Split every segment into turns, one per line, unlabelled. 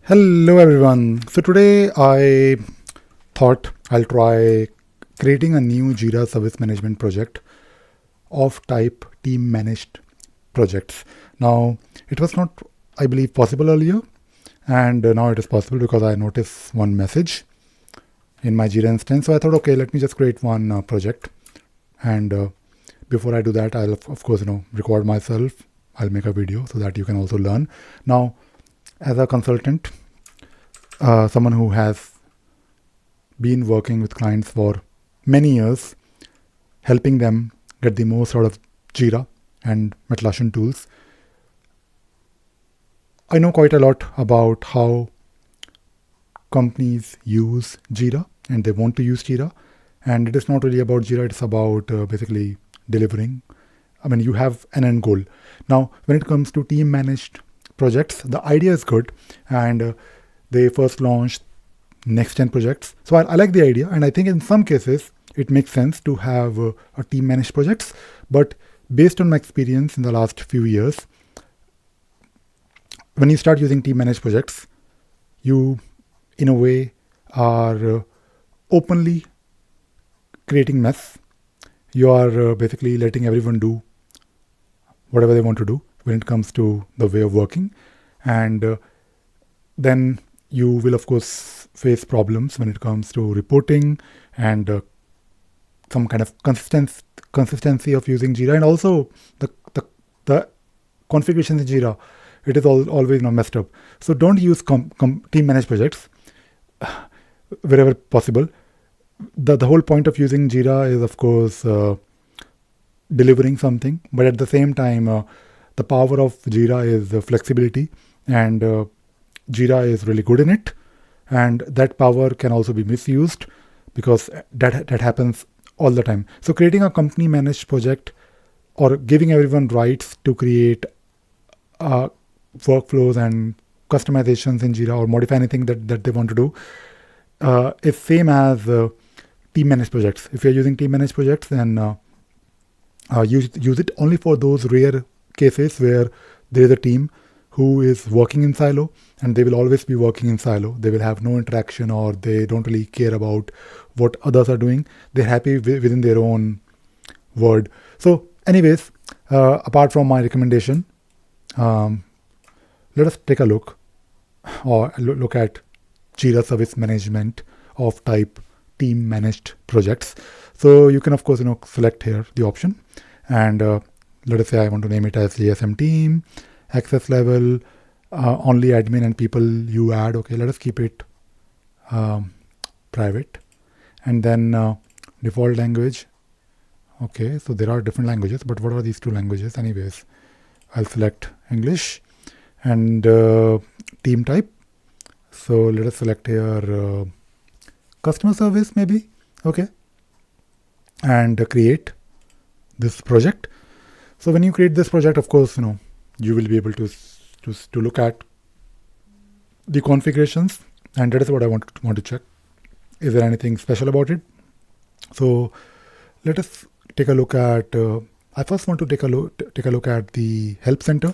Hello everyone. So today I thought I'll try creating a new Jira Service Management project of type team managed projects. Now it was not, I believe, possible earlier, and now it is possible because I noticed one message in my Jira instance. So I thought, okay, let me just create one project, and before I do that, I'll of course record myself. I'll make a video so that you can also learn. Now, as a consultant, someone who has been working with clients for many years, helping them get the most out of Jira and Atlassian tools, I know quite a lot about how companies use Jira and they want to use Jira. And it is not really about Jira, it's about basically delivering. I mean, you have an end goal. Now, when it comes to team managed projects, the idea is good. And they first launched next gen projects. So I like the idea. And I think in some cases, it makes sense to have a team managed projects. But based on my experience in the last few years, when you start using team managed projects, you, in a way, are openly creating mess. You are basically letting everyone do whatever they want to do when it comes to the way of working. And then you will, of course, face problems when it comes to reporting and some kind of consistency of using Jira, and also the configurations in Jira. It is always messed up. So don't use team managed projects wherever possible. The whole point of using Jira is, of course, delivering something, but at the same time, the power of Jira is flexibility, and Jira is really good in it, and that power can also be misused because that happens all the time. So creating a company managed project or giving everyone rights to create workflows and customizations in Jira or modify anything that they want to do is same as team managed projects. If you're using team managed projects, then use it only for those rare cases where there is a team who is working in silo, and they will always be working in silo. They will have no interaction, or they don't really care about what others are doing. They're happy within their own world. So anyways, apart from my recommendation, let us take a look at Jira Service Management of type team managed projects. So you can, of course, select here the option, and let us say I want to name it as JSM team, access level, only admin and people you add. Okay, let us keep it private, and then default language. Okay, so there are different languages, but what are these two languages? Anyways, I'll select English, and team type. So let us select here customer service maybe. Okay, and create this project. So when you create this project, of course, you will be able to look at the configurations, and that is what I want to check. Is there anything special about it? So let us take a look at. I first want to take a look at the help center.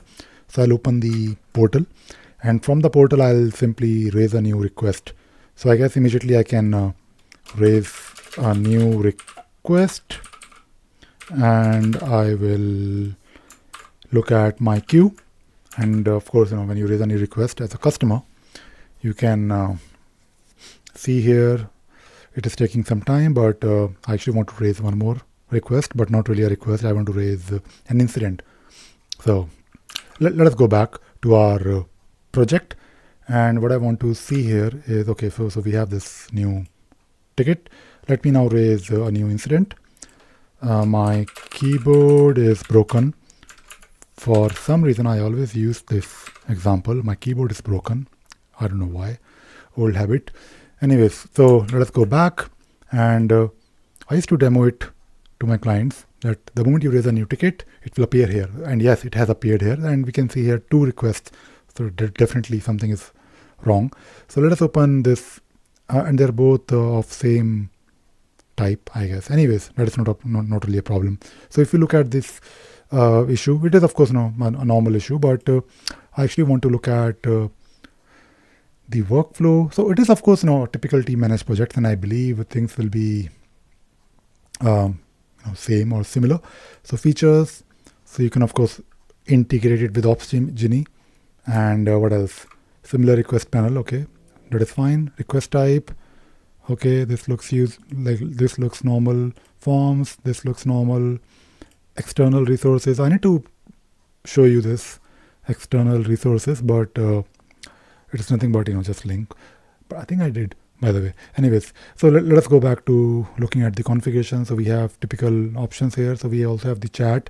So I'll open the portal, and from the portal I'll simply raise a new request. So I guess immediately I can raise a new request, and I will look at my queue. And of course, when you raise a new request as a customer, you can see here it is taking some time, but I actually want to raise one more request, but not really a request. I want to raise an incident. So let us go back to our project, and what I want to see here is, okay, so we have this new ticket. Let me now raise a new incident. My keyboard is broken. For some reason, I always use this example. My keyboard is broken. I don't know why. Old habit. Anyways, so let us go back. And I used to demo it to my clients that the moment you raise a new ticket, it will appear here. And yes, it has appeared here. And we can see here 2 requests. So definitely something is wrong. So let us open this. And they're both of same type, I guess. Anyways, that is not really a problem. So if you look at this issue, it is of course a normal issue, but I actually want to look at the workflow. So it is, of course, a typical team managed project, and I believe things will be same or similar. So features. So you can, of course, integrate it with Ops Genie. And what else? Similar request panel. Okay, that is fine. Request type. Okay, this looks this looks normal. Forms. This looks normal. External resources. I need to show you this external resources, but it is nothing but just link. But I think I did, by the way. Anyways, so let us go back to looking at the configuration. So we have typical options here. So we also have the chat.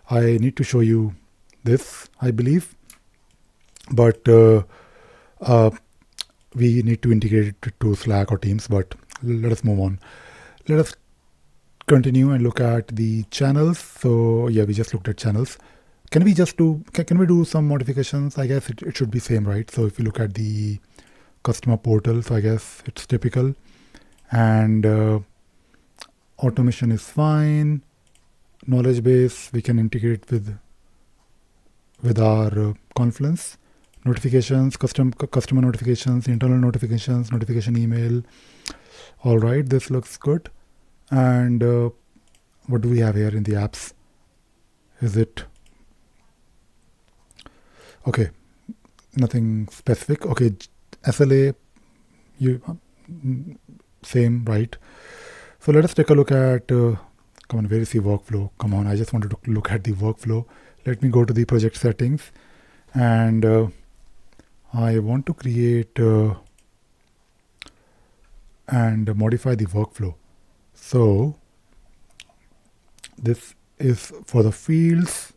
I need to show you this, I believe, but we need to integrate it to Slack or Teams. But let us move on. Let us continue and look at the channels. So yeah, we just looked at channels. Can we just can we do some modifications? I guess it should be same, right? So if you look at the customer portal, so I guess it's typical, and automation is fine. Knowledge base we can integrate with our Confluence. Notifications, customer notifications, internal notifications, notification email. All right, this looks good. And what do we have here in the apps? Is it okay? Nothing specific. Okay, SLA, same, right? So let us take a look at. Come on, where is the workflow? Come on, I just wanted to look at the workflow. Let me go to the project settings, and I want to create and modify the workflow. So this is for the fields.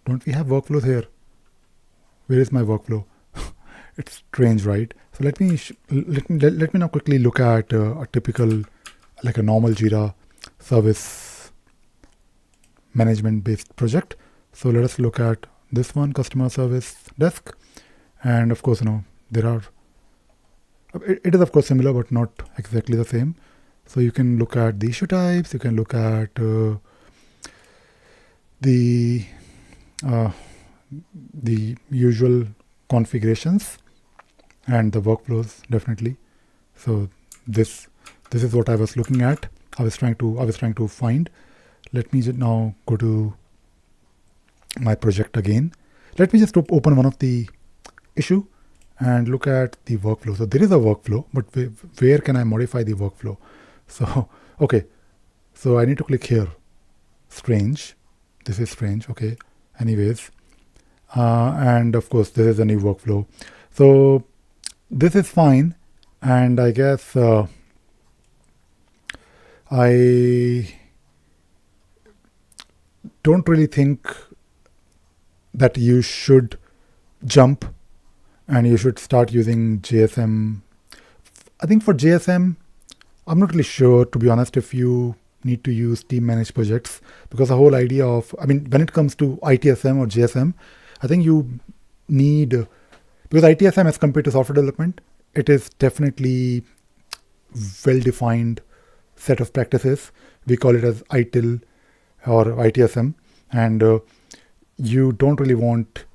Don't we have workflows here? Where is my workflow? It's strange, right? So let me now quickly look at a typical, like a normal Jira Service Management based project. So let us look at this one, customer service desk, and of course, there are. It is of course similar, but not exactly the same. So you can look at the issue types. You can look at the usual configurations and the workflows, definitely. So this is what I was looking at. I was trying to find. Let me now go to my project again. Let me just open one of the issue and look at the workflow. So there is a workflow, but where can I modify the workflow? So okay, so I need to click here. Strange. This is strange. Okay. Anyways, and of course this is a new workflow. So this is fine, and I guess I don't really think that you should jump and you should start using JSM. I think for JSM, I'm not really sure, to be honest, if you need to use team managed projects, because the whole idea of, when it comes to ITSM or JSM, I think you need, because ITSM as compared to software development, it is definitely well-defined set of practices. We call it as ITIL or ITSM, and you don't really want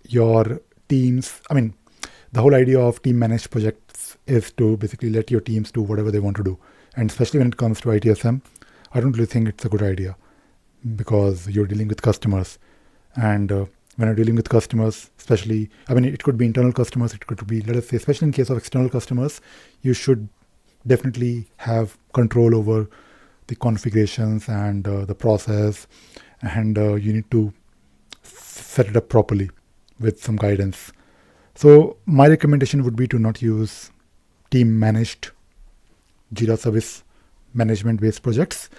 your teams. The whole idea of team managed projects is to basically let your teams do whatever they want to do. And especially when it comes to ITSM, I don't really think it's a good idea, because you're dealing with customers. And when you're dealing with customers, especially, it could be internal customers, it could be, let us say, especially in case of external customers, you should definitely have control over the configurations and the process, and you need to set it up properly with some guidance. So my recommendation would be to not use team managed Jira Service Management based projects,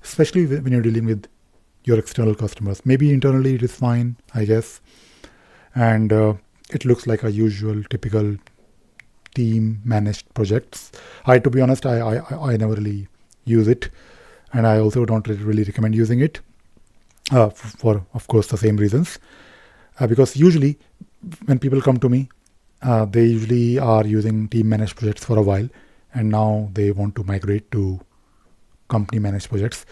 especially when you're dealing with your external customers. Maybe internally it is fine, I guess, and it looks like a usual typical team managed projects. To be honest, I never really use it, and I also don't really recommend using it for, of course, the same reasons. Because usually when people come to me, they usually are using team managed projects for a while, and now they want to migrate to company managed projects.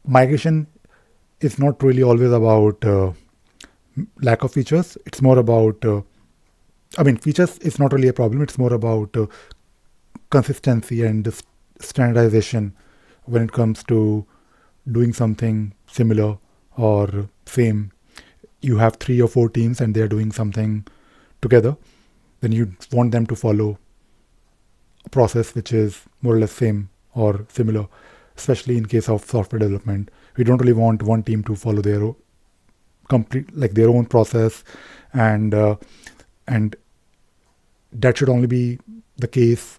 Migration is not really always about lack of features. It's more about, features is not really a problem. It's more about consistency and standardization when it comes to doing something similar or same. You have 3 or 4 teams and they're doing something together, then you want them to follow a process which is more or less same or similar, especially in case of software development. We don't really want one team to follow their their own process, and that should only be the case.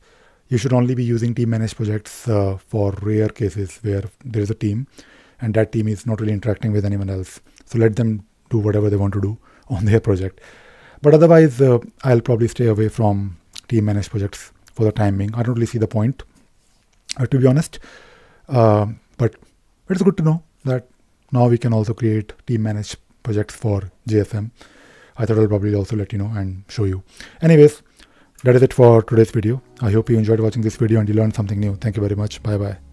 You should only be using team managed projects for rare cases where there is a team and that team is not really interacting with anyone else. So let them do whatever they want to do on their project. But otherwise, I'll probably stay away from team managed projects for the time being. I don't really see the point, to be honest. But it's good to know that now we can also create team managed projects for JSM. I thought I'll probably also let you know and show you. Anyways, that is it for today's video. I hope you enjoyed watching this video and you learned something new. Thank you very much. Bye bye.